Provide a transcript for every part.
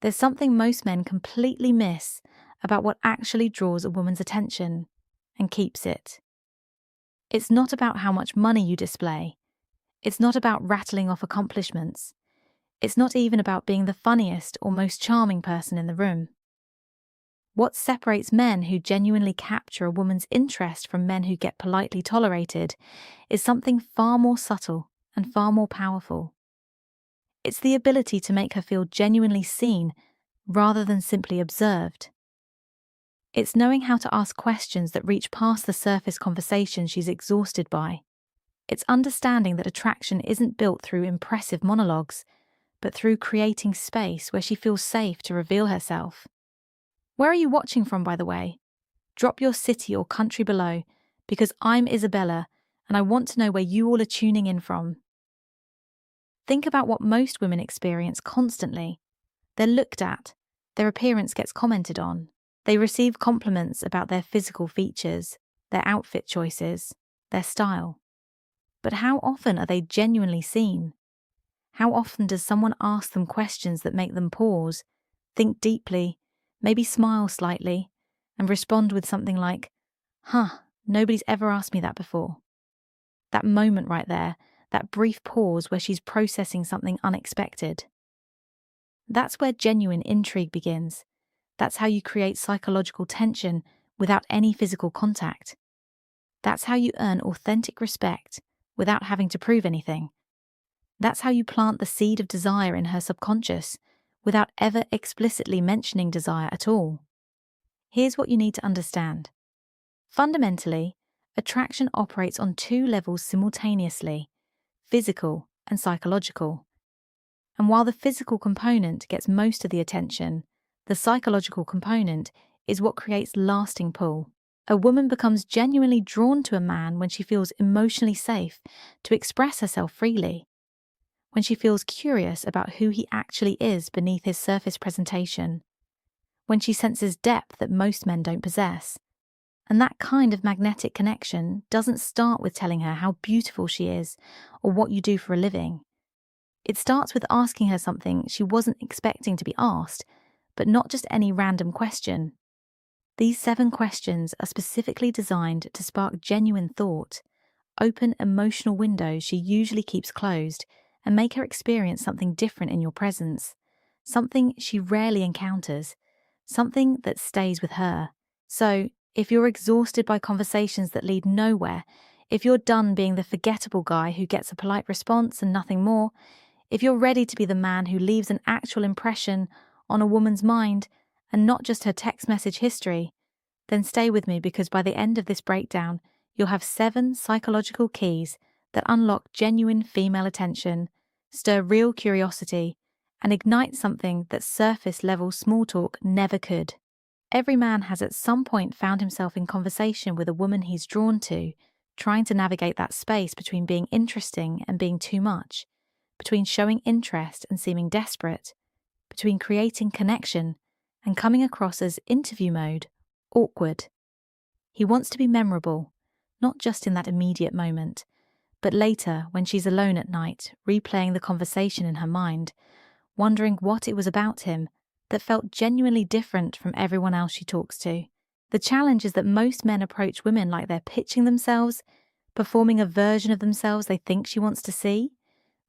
There's something most men completely miss about what actually draws a woman's attention and keeps it. It's not about how much money you display. It's not about rattling off accomplishments. It's not even about being the funniest or most charming person in the room. What separates men who genuinely capture a woman's interest from men who get politely tolerated is something far more subtle and far more powerful. It's the ability to make her feel genuinely seen rather than simply observed. It's knowing how to ask questions that reach past the surface conversation she's exhausted by. It's understanding that attraction isn't built through impressive monologues, but through creating space where she feels safe to reveal herself. Where are you watching from, by the way? Drop your city or country below, because I'm Isabella, and I want to know where you all are tuning in from. Think about what most women experience constantly. They're looked at, their appearance gets commented on, they receive compliments about their physical features, their outfit choices, their style. But how often are they genuinely seen? How often does someone ask them questions that make them pause, think deeply, maybe smile slightly, and respond with something like, nobody's ever asked me that before. That moment right there, that brief pause where she's processing something unexpected. That's where genuine intrigue begins. That's how you create psychological tension without any physical contact. That's how you earn authentic respect without having to prove anything. That's how you plant the seed of desire in her subconscious without ever explicitly mentioning desire at all. Here's what you need to understand. Fundamentally, attraction operates on two levels simultaneously, physical and psychological. And while the physical component gets most of the attention, the psychological component is what creates lasting pull. A woman becomes genuinely drawn to a man when she feels emotionally safe to express herself freely, when she feels curious about who he actually is beneath his surface presentation, when she senses depth that most men don't possess. And that kind of magnetic connection doesn't start with telling her how beautiful she is or what you do for a living. It starts with asking her something she wasn't expecting to be asked, but not just any random question. These 7 questions are specifically designed to spark genuine thought, open emotional windows she usually keeps closed, and make her experience something different in your presence, something she rarely encounters, something that stays with her. So, if you're exhausted by conversations that lead nowhere, if you're done being the forgettable guy who gets a polite response and nothing more, if you're ready to be the man who leaves an actual impression on a woman's mind and not just her text message history, then stay with me, because by the end of this breakdown, you'll have 7 psychological keys that unlock genuine female attention, stir real curiosity, and ignite something that surface-level small talk never could. Every man has at some point found himself in conversation with a woman he's drawn to, trying to navigate that space between being interesting and being too much, between showing interest and seeming desperate, between creating connection and coming across as interview mode, awkward. He wants to be memorable, not just in that immediate moment, but later when she's alone at night, replaying the conversation in her mind, wondering what it was about him that felt genuinely different from everyone else she talks to. The challenge is that most men approach women like they're pitching themselves, performing a version of themselves they think she wants to see,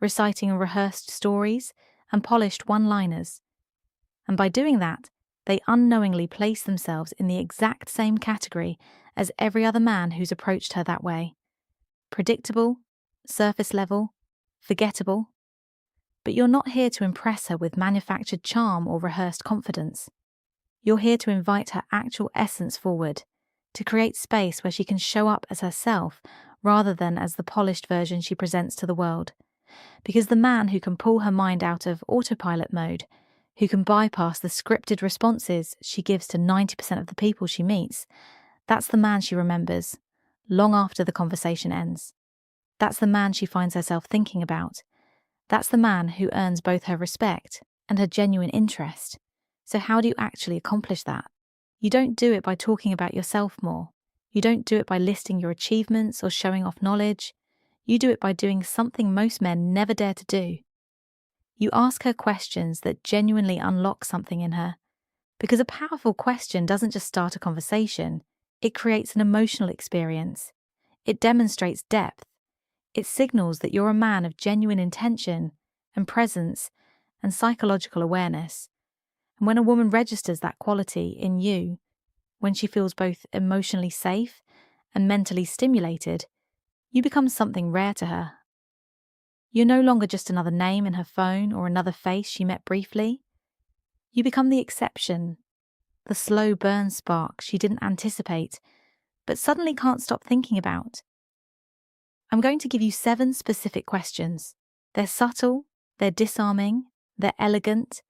reciting rehearsed stories and polished one-liners. And by doing that, they unknowingly place themselves in the exact same category as every other man who's approached her that way. Predictable, surface level, forgettable. But you're not here to impress her with manufactured charm or rehearsed confidence. You're here to invite her actual essence forward, to create space where she can show up as herself rather than as the polished version she presents to the world. Because the man who can pull her mind out of autopilot mode, who can bypass the scripted responses she gives to 90% of the people she meets, that's the man she remembers, long after the conversation ends. That's the man she finds herself thinking about. That's the man who earns both her respect and her genuine interest. So how do you actually accomplish that? You don't do it by talking about yourself more. You don't do it by listing your achievements or showing off knowledge. You do it by doing something most men never dare to do. You ask her questions that genuinely unlock something in her, because a powerful question doesn't just start a conversation, it creates an emotional experience. It demonstrates depth. It signals that you're a man of genuine intention and presence and psychological awareness. And when a woman registers that quality in you, when she feels both emotionally safe and mentally stimulated, you become something rare to her. You're no longer just another name in her phone or another face she met briefly. You become the exception, the slow burn spark she didn't anticipate, but suddenly can't stop thinking about. I'm going to give you 7 specific questions. They're subtle, they're disarming, they're elegant,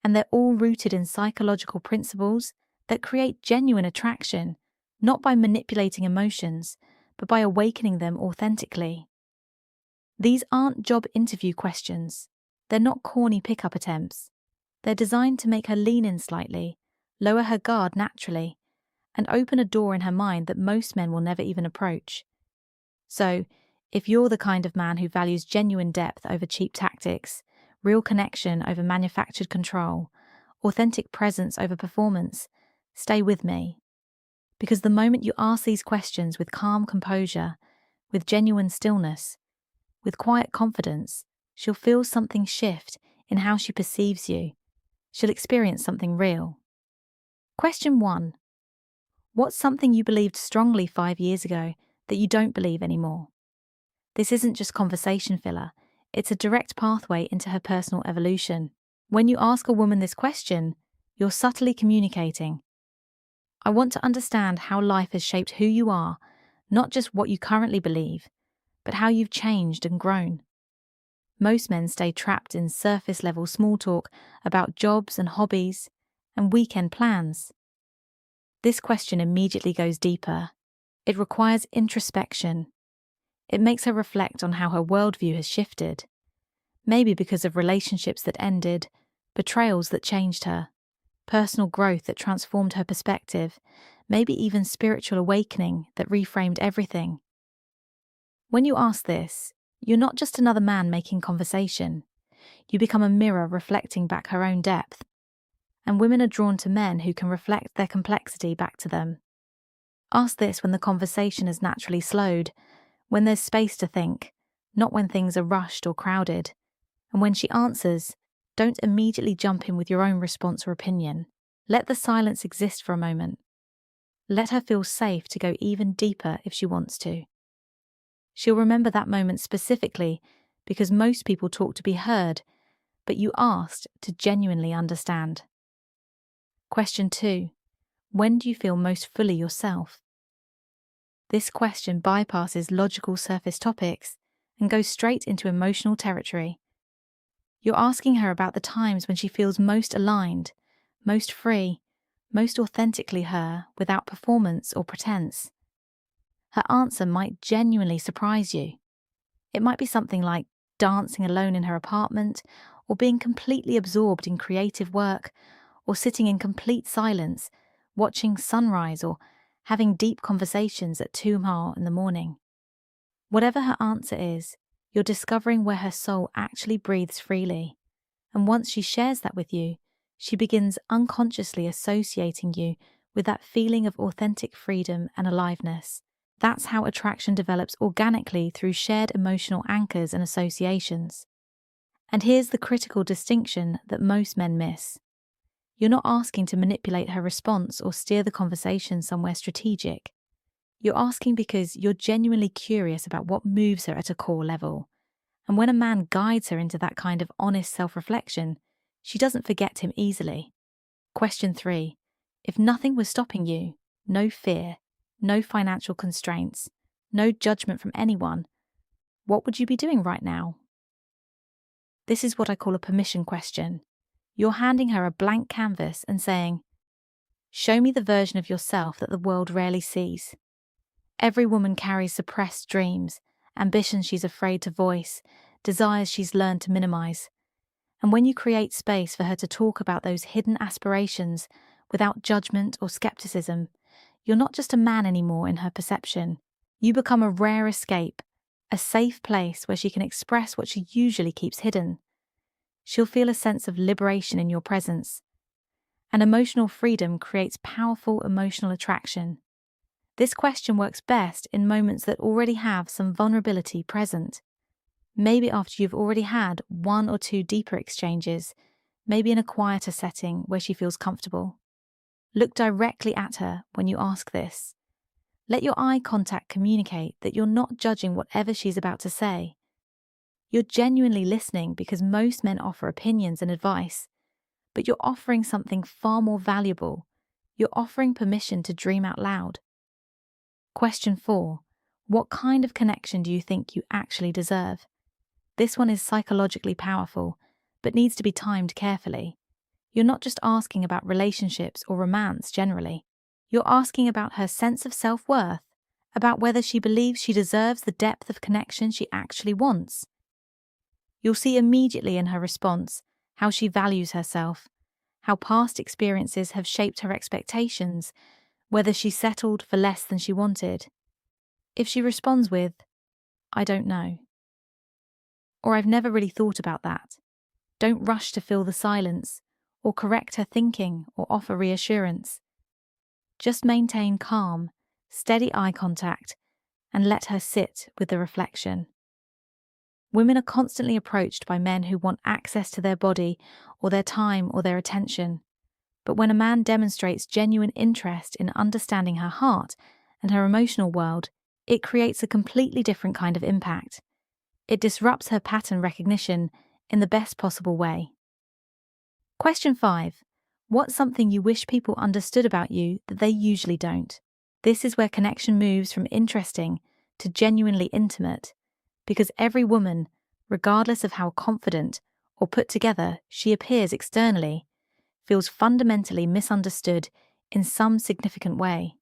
and they're all rooted in psychological principles that create genuine attraction, not by manipulating emotions, but by awakening them authentically. These aren't job interview questions. They're not corny pickup attempts. They're designed to make her lean in slightly, lower her guard naturally, and open a door in her mind that most men will never even approach. So, if you're the kind of man who values genuine depth over cheap tactics, real connection over manufactured control, authentic presence over performance, stay with me. Because the moment you ask these questions with calm composure, with genuine stillness, with quiet confidence, she'll feel something shift in how she perceives you. She'll experience something real. Question 1. What's something you believed strongly 5 years ago that you don't believe anymore? This isn't just conversation filler, it's a direct pathway into her personal evolution. When you ask a woman this question, you're subtly communicating. I want to understand how life has shaped who you are, not just what you currently believe, but how you've changed and grown. Most men stay trapped in surface-level small talk about jobs and hobbies and weekend plans. This question immediately goes deeper. It requires introspection. It makes her reflect on how her worldview has shifted. Maybe because of relationships that ended, betrayals that changed her, personal growth that transformed her perspective, maybe even spiritual awakening that reframed everything. When you ask this, you're not just another man making conversation. You become a mirror reflecting back her own depth. And women are drawn to men who can reflect their complexity back to them. Ask this when the conversation is naturally slowed, when there's space to think, not when things are rushed or crowded. And when she answers, don't immediately jump in with your own response or opinion. Let the silence exist for a moment. Let her feel safe to go even deeper if she wants to. She'll remember that moment specifically because most people talk to be heard, but you asked to genuinely understand. Question 2. When do you feel most fully yourself? This question bypasses logical surface topics and goes straight into emotional territory. You're asking her about the times when she feels most aligned, most free, most authentically her without performance or pretense. Her answer might genuinely surprise you. It might be something like dancing alone in her apartment, or being completely absorbed in creative work, or sitting in complete silence, watching sunrise, or having deep conversations at 2 in the morning. Whatever her answer is, you're discovering where her soul actually breathes freely. And once she shares that with you, she begins unconsciously associating you with that feeling of authentic freedom and aliveness. That's how attraction develops organically through shared emotional anchors and associations. And here's the critical distinction that most men miss. You're not asking to manipulate her response or steer the conversation somewhere strategic. You're asking because you're genuinely curious about what moves her at a core level. And when a man guides her into that kind of honest self-reflection, she doesn't forget him easily. Question 3. If nothing was stopping you, no fear, no financial constraints, no judgment from anyone, what would you be doing right now? This is what I call a permission question. You're handing her a blank canvas and saying, show me the version of yourself that the world rarely sees. Every woman carries suppressed dreams, ambitions she's afraid to voice, desires she's learned to minimize. And when you create space for her to talk about those hidden aspirations without judgment or skepticism, you're not just a man anymore in her perception. You become a rare escape, a safe place where she can express what she usually keeps hidden. She'll feel a sense of liberation in your presence. And emotional freedom creates powerful emotional attraction. This question works best in moments that already have some vulnerability present. Maybe after you've already had one or two deeper exchanges, maybe in a quieter setting where she feels comfortable. Look directly at her when you ask this. Let your eye contact communicate that you're not judging whatever she's about to say. You're genuinely listening because most men offer opinions and advice, but you're offering something far more valuable. You're offering permission to dream out loud. Question 4. What kind of connection do you think you actually deserve? This one is psychologically powerful, but needs to be timed carefully. You're not just asking about relationships or romance generally. You're asking about her sense of self-worth, about whether she believes she deserves the depth of connection she actually wants. You'll see immediately in her response how she values herself, how past experiences have shaped her expectations, whether she settled for less than she wanted. If she responds with, "I don't know," or "I've never really thought about that," don't rush to fill the silence, or correct her thinking or offer reassurance. Just maintain calm, steady eye contact, and let her sit with the reflection. Women are constantly approached by men who want access to their body or their time or their attention. But when a man demonstrates genuine interest in understanding her heart and her emotional world, it creates a completely different kind of impact. It disrupts her pattern recognition in the best possible way. Question 5. What's something you wish people understood about you that they usually don't? This is where connection moves from interesting to genuinely intimate, because every woman, regardless of how confident or put together she appears externally, feels fundamentally misunderstood in some significant way.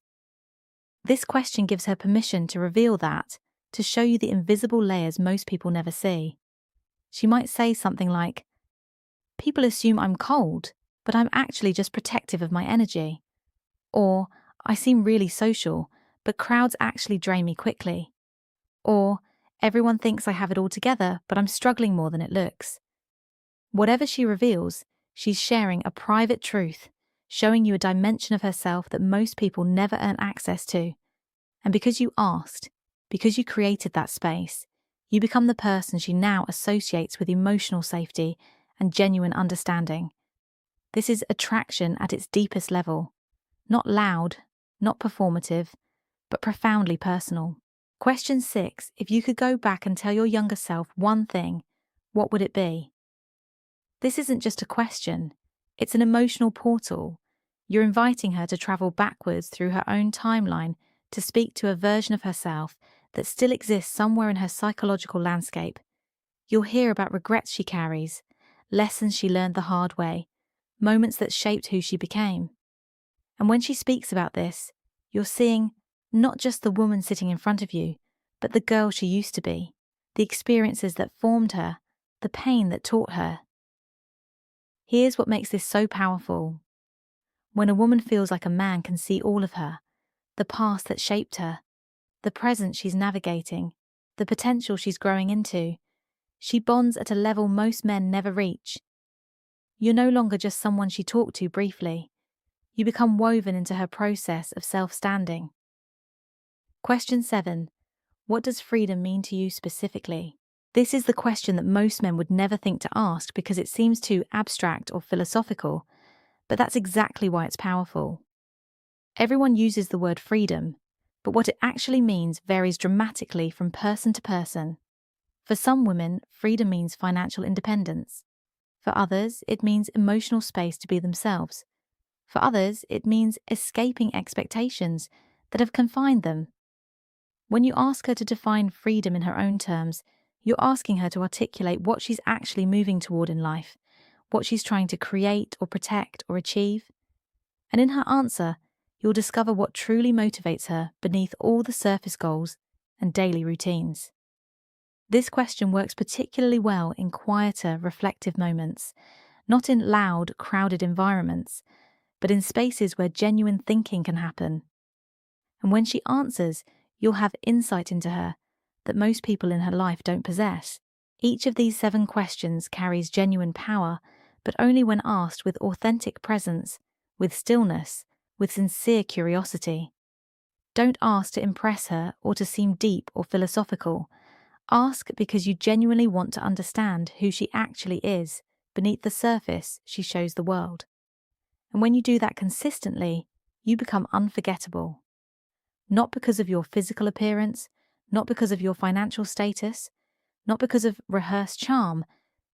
This question gives her permission to reveal that, to show you the invisible layers most people never see. She might say something like, "People assume I'm cold, but I'm actually just protective of my energy." Or, "I seem really social, but crowds actually drain me quickly." Or, "Everyone thinks I have it all together, but I'm struggling more than it looks." Whatever she reveals, she's sharing a private truth, showing you a dimension of herself that most people never earn access to. And because you asked, because you created that space, you become the person she now associates with emotional safety and genuine understanding. This is attraction at its deepest level. Not loud, not performative, but profoundly personal. Question 6. If you could go back and tell your younger self one thing, what would it be? This isn't just a question, it's an emotional portal. You're inviting her to travel backwards through her own timeline to speak to a version of herself that still exists somewhere in her psychological landscape. You'll hear about regrets she carries, lessons she learned the hard way, moments that shaped who she became. And when she speaks about this, you're seeing not just the woman sitting in front of you, but the girl she used to be, the experiences that formed her, the pain that taught her. Here's what makes this so powerful. When a woman feels like a man can see all of her, the past that shaped her, the present she's navigating, the potential she's growing into, she bonds at a level most men never reach. You're no longer just someone she talked to briefly. You become woven into her process of self-standing. Question 7. What does freedom mean to you specifically? This is the question that most men would never think to ask because it seems too abstract or philosophical, but that's exactly why it's powerful. Everyone uses the word freedom, but what it actually means varies dramatically from person to person. For some women, freedom means financial independence. For others, it means emotional space to be themselves. For others, it means escaping expectations that have confined them. When you ask her to define freedom in her own terms, you're asking her to articulate what she's actually moving toward in life, what she's trying to create or protect or achieve. And in her answer, you'll discover what truly motivates her beneath all the surface goals and daily routines. This question works particularly well in quieter, reflective moments, not in loud, crowded environments, but in spaces where genuine thinking can happen. And when she answers, you'll have insight into her that most people in her life don't possess. Each of these 7 questions carries genuine power, but only when asked with authentic presence, with stillness, with sincere curiosity. Don't ask to impress her or to seem deep or philosophical. Ask because you genuinely want to understand who she actually is beneath the surface she shows the world. And when you do that consistently, you become unforgettable. Not because of your physical appearance, not because of your financial status, not because of rehearsed charm,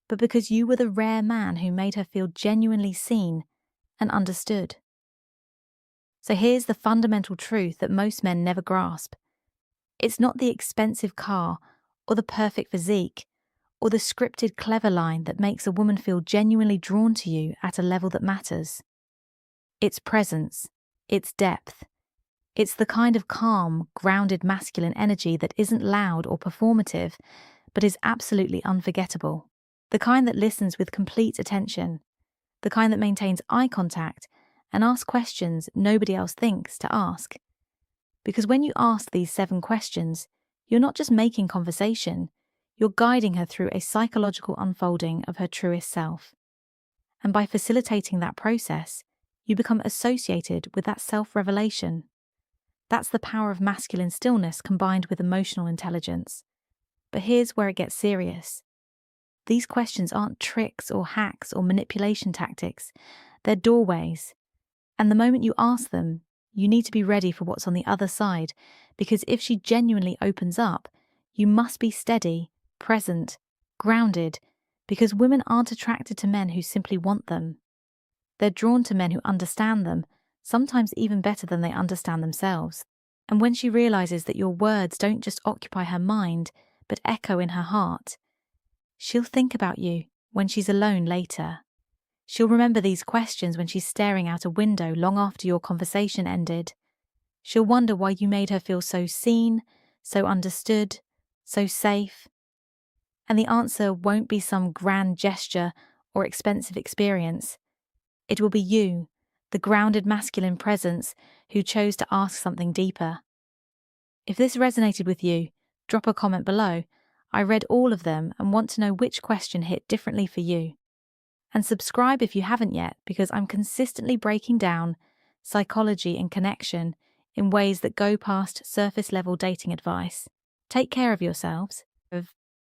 but because you were the rare man who made her feel genuinely seen and understood. So here's the fundamental truth that most men never grasp. It's not the expensive car or the perfect physique or the scripted clever line that makes a woman feel genuinely drawn to you at a level that matters. It's presence, it's depth. It's the kind of calm, grounded masculine energy that isn't loud or performative, but is absolutely unforgettable. The kind that listens with complete attention. The kind that maintains eye contact and asks questions nobody else thinks to ask. Because when you ask these 7 questions, you're not just making conversation, you're guiding her through a psychological unfolding of her truest self. And by facilitating that process, you become associated with that self-revelation. That's the power of masculine stillness combined with emotional intelligence. But here's where it gets serious. These questions aren't tricks or hacks or manipulation tactics. They're doorways. And the moment you ask them, you need to be ready for what's on the other side, because if she genuinely opens up, you must be steady, present, grounded, because women aren't attracted to men who simply want them. They're drawn to men who understand them, sometimes even better than they understand themselves. And when she realizes that your words don't just occupy her mind, but echo in her heart, she'll think about you when she's alone later. She'll remember these questions when she's staring out a window long after your conversation ended. She'll wonder why you made her feel so seen, so understood, so safe. And the answer won't be some grand gesture or expensive experience. It will be you, the grounded masculine presence who chose to ask something deeper. If this resonated with you, drop a comment below. I read all of them and want to know which question hit differently for you. And subscribe if you haven't yet, because I'm consistently breaking down psychology and connection in ways that go past surface level dating advice. Take care of yourselves.